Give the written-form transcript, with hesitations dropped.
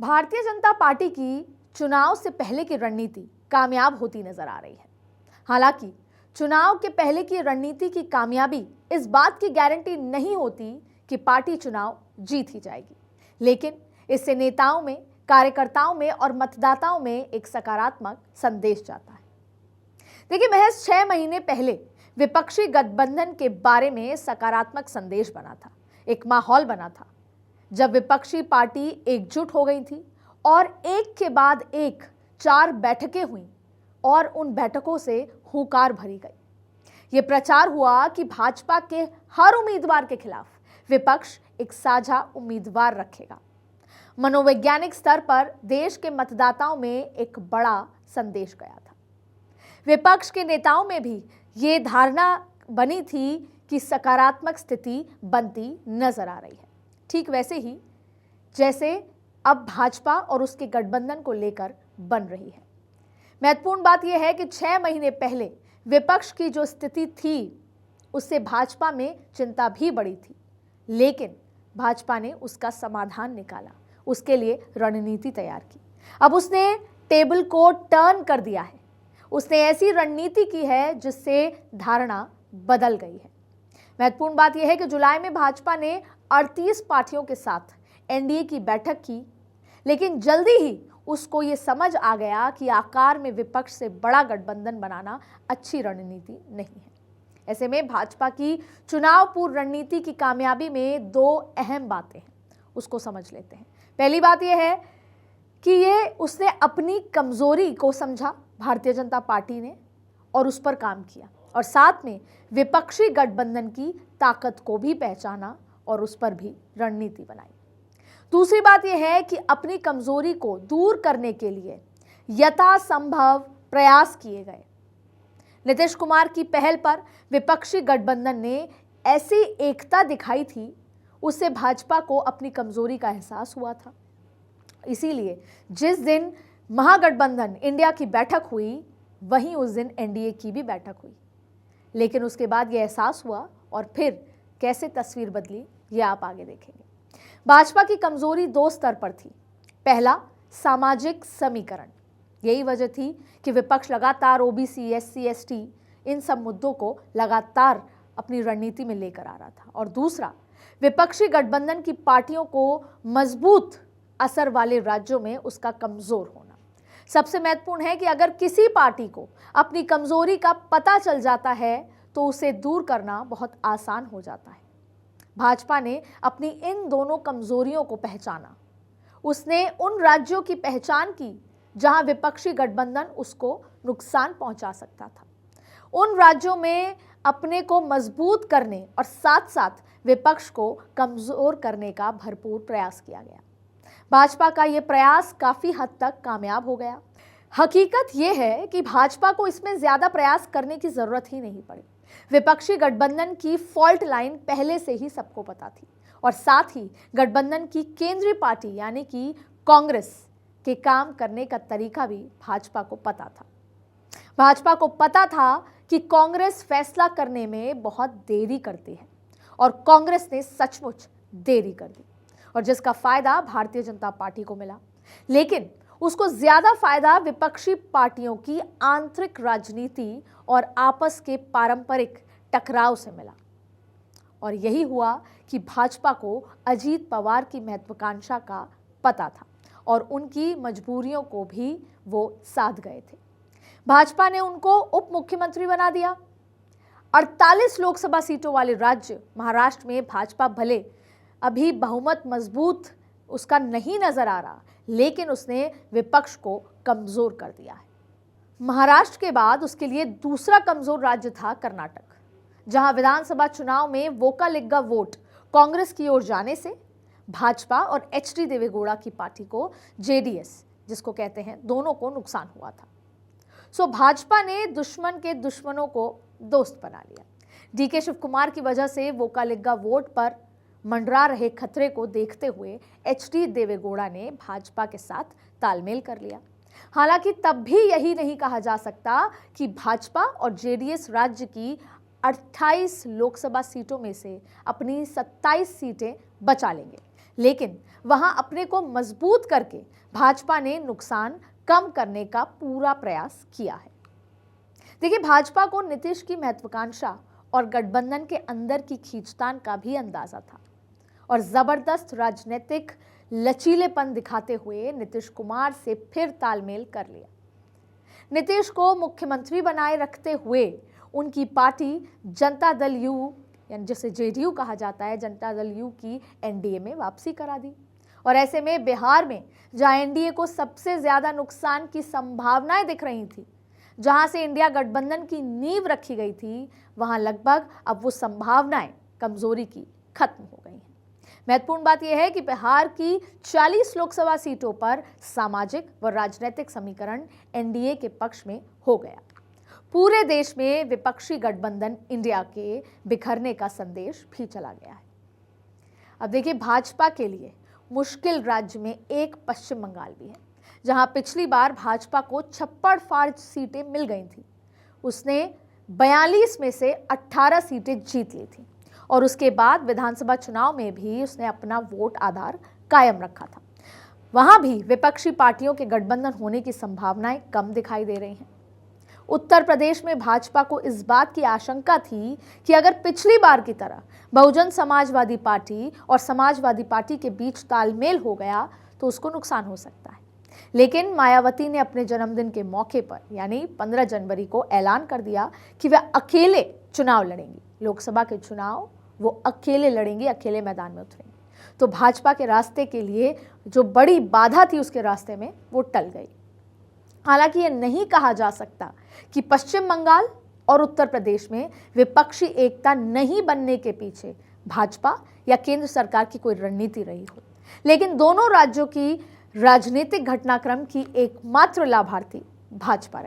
Bharatiya Janata party की चुनाव से पहले की रणनीति कामयाब होती नजर आ रही है। हालांकि चुनाव के पहले की रणनीति की कामयाबी इस बात की गारंटी नहीं होती कि पार्टी चुनाव जीत ही जाएगी, लेकिन इससे नेताओं में, कार्यकर्ताओं में और मतदाताओं में एक सकारात्मक संदेश जाता है। देखिए, महज 6 महीने पहले विपक्षी गठबंधन के बारे में सकारात्मक संदेश बना था, एक माहौल बना था जब विपक्षी पार्टी एकजुट हो गई थी और एक के बाद एक 4 बैठकें हुई और उन बैठकों से हुंकार भरी गई। ये प्रचार हुआ कि भाजपा के हर उम्मीदवार के खिलाफ विपक्ष एक साझा उम्मीदवार रखेगा। मनोवैज्ञानिक स्तर पर देश के मतदाताओं में एक बड़ा संदेश गया था। विपक्ष के नेताओं में भी ये धारणा बनी थी कि सकारात्मक स्थिति बनती नजर आ रही है, ठीक वैसे ही जैसे अब भाजपा और उसके गठबंधन को लेकर बन रही है। महत्वपूर्ण बात यह है कि 6 महीने पहले विपक्ष की जो स्थिति थी उससे भाजपा में चिंता भी बढ़ी थी, लेकिन भाजपा ने उसका समाधान निकाला, उसके लिए रणनीति तैयार की। अब उसने टेबल को टर्न कर दिया है, उसने ऐसी रणनीति की है जिससे धारणा बदल गई है। महत्वपूर्ण बात यह है कि जुलाई में भाजपा ने 38 पार्टियों के साथ एनडीए की बैठक की, लेकिन जल्दी ही उसको ये समझ आ गया कि आकार में विपक्ष से बड़ा गठबंधन बनाना अच्छी रणनीति नहीं है। ऐसे में भाजपा की चुनाव पूर्व रणनीति की कामयाबी में 2 अहम बातें हैं, उसको समझ लेते हैं। पहली बात यह है कि ये उसने अपनी कमजोरी को समझा, भारतीय जनता पार्टी ने, और उस पर काम किया, और साथ में विपक्षी गठबंधन की ताकत को भी पहचाना और उस पर भी रणनीति बनाई। दूसरी बात यह है कि अपनी कमजोरी को दूर करने के लिए यथासंभव प्रयास किए गए। नीतीश कुमार की पहल पर विपक्षी गठबंधन ने ऐसी एकता दिखाई थी, उससे भाजपा को अपनी कमजोरी का एहसास हुआ था। इसीलिए जिस दिन महागठबंधन इंडिया की बैठक हुई, वहीं उस दिन एनडीए की भी बैठक हुई, लेकिन उसके बाद यह एहसास हुआ और फिर कैसे तस्वीर बदली, ये आप आगे देखेंगे। भाजपा की कमजोरी 2 स्तर पर थी। पहला, सामाजिक समीकरण। यही वजह थी कि विपक्ष लगातार ओबीसी, एससी, एसटी, इन सब मुद्दों को लगातार अपनी रणनीति में लेकर आ रहा था। और दूसरा, विपक्षी गठबंधन की पार्टियों को मजबूत असर वाले राज्यों में उसका कमजोर होना। सबसे महत्वपूर्ण है कि अगर किसी पार्टी को अपनी कमजोरी का पता चल जाता है तो उसे दूर करना बहुत आसान हो जाता है। भाजपा ने अपनी इन दोनों कमजोरियों को पहचाना। उसने उन राज्यों की पहचान की जहां विपक्षी गठबंधन उसको नुकसान पहुंचा सकता था। उन राज्यों में अपने को मजबूत करने और साथ साथ विपक्ष को कमजोर करने का भरपूर प्रयास किया गया। भाजपा का यह प्रयास काफी हद तक कामयाब हो गया। हकीकत यह है कि भाजपा को इसमें ज्यादा प्रयास करने की जरूरत ही नहीं पड़ी। विपक्षी गठबंधन की फॉल्ट लाइन पहले से ही सबको पता थी, और साथ ही गठबंधन की केंद्रीय पार्टी यानी कि कांग्रेस के काम करने का तरीका भी भाजपा को पता था। भाजपा को पता था कि कांग्रेस फैसला करने में बहुत देरी करती है, और कांग्रेस ने सचमुच देरी कर दी, और जिसका फायदा भारतीय जनता पार्टी को मिला। लेकिन उसको ज्यादा फायदा विपक्षी पार्टियों की आंतरिक राजनीति और आपस के पारंपरिक टकराव से मिला। और यही हुआ कि भाजपा को अजीत पवार की महत्वाकांक्षा का पता था और उनकी मजबूरियों को भी वो साध गए थे। भाजपा ने उनको उप मुख्यमंत्री बना दिया। 48 लोकसभा सीटों वाले राज्य महाराष्ट्र में भाजपा भले अभी बहुमत मजबूत उसका नहीं नजर आ रहा, लेकिन उसने विपक्ष को कमजोर कर दिया है। महाराष्ट्र के बाद उसके लिए दूसरा कमजोर राज्य था कर्नाटक, जहां विधानसभा चुनाव में वोकालिगा वोट कांग्रेस की ओर जाने से भाजपा और एचडी देवेगौड़ा की पार्टी को, जेडीएस जिसको कहते हैं, दोनों को नुकसान हुआ था। सो भाजपा ने दुश्मन के दुश्मनों को दोस्त बना लिया। डीके शिव कुमार की वजह से वोकालिगा वोट पर मंडरा रहे खतरे को देखते हुए एचडी देवेगौड़ा ने भाजपा के साथ तालमेल कर लिया। हालांकि तब भी यही नहीं कहा जा सकता कि भाजपा और जेडीएस राज्य की 28 लोकसभा सीटों में से अपनी 27 सीटें बचा लेंगे, लेकिन वहां अपने को मजबूत करके भाजपा ने नुकसान कम करने का पूरा प्रयास किया है। देखिए, भाजपा को नीतीश की महत्वाकांक्षा और गठबंधन के अंदर की खींचतान का भी अंदाजा था और जबरदस्त राजनीतिक लचीलेपन दिखाते हुए नीतीश कुमार से फिर तालमेल कर लिया। नीतीश को मुख्यमंत्री बनाए रखते हुए उनकी पार्टी जनता दल यू, यानी जिसे जेडीयू कहा जाता है, जनता दल यू की एनडीए में वापसी करा दी। और ऐसे में बिहार में जहां एनडीए को सबसे ज्यादा नुकसान की संभावनाएं दिख रही थी, जहां से इंडिया गठबंधन की नींव रखी गई थी, वहां लगभग अब वो संभावनाएं कमजोरी की खत्म हो गई हैं। महत्वपूर्ण बात यह है कि बिहार की 40 लोकसभा सीटों पर सामाजिक व राजनीतिक समीकरण एनडीए के पक्ष में हो गया। पूरे देश में विपक्षी गठबंधन इंडिया के बिखरने का संदेश भी चला गया है। अब देखिए, भाजपा के लिए मुश्किल राज्य में एक पश्चिम बंगाल भी है, जहां पिछली बार भाजपा को छप्पड़ फाड़ सीटें मिल गई थी। उसने 42 में से 18 सीटें जीत ली थी और उसके बाद विधानसभा चुनाव में भी उसने अपना वोट आधार कायम रखा था। वहां भी विपक्षी पार्टियों के गठबंधन होने की संभावनाएं कम दिखाई दे रही हैं। उत्तर प्रदेश में भाजपा को इस बात की आशंका थी कि अगर पिछली बार की तरह बहुजन समाजवादी पार्टी और समाजवादी पार्टी के बीच तालमेल हो गया तो उसको नुकसान हो सकता है। लेकिन मायावती ने अपने जन्मदिन के मौके पर यानी 15 जनवरी को ऐलान कर दिया कि वे अकेले चुनाव लड़ेंगी। लोकसभा के चुनाव वो अकेले लड़ेंगी, अकेले मैदान में उतरेंगी। तो भाजपा के रास्ते के लिए जो बड़ी बाधा थी उसके रास्ते में वो टल गई। हालांकि ये नहीं कहा जा सकता कि पश्चिम बंगाल और उत्तर प्रदेश में विपक्षी एकता नहीं बनने के पीछे भाजपा या केंद्र सरकार की कोई रणनीति रही हो, लेकिन दोनों राज्यों की राजनीतिक घटनाक्रम की एकमात्र लाभार्थी भाजपा रही।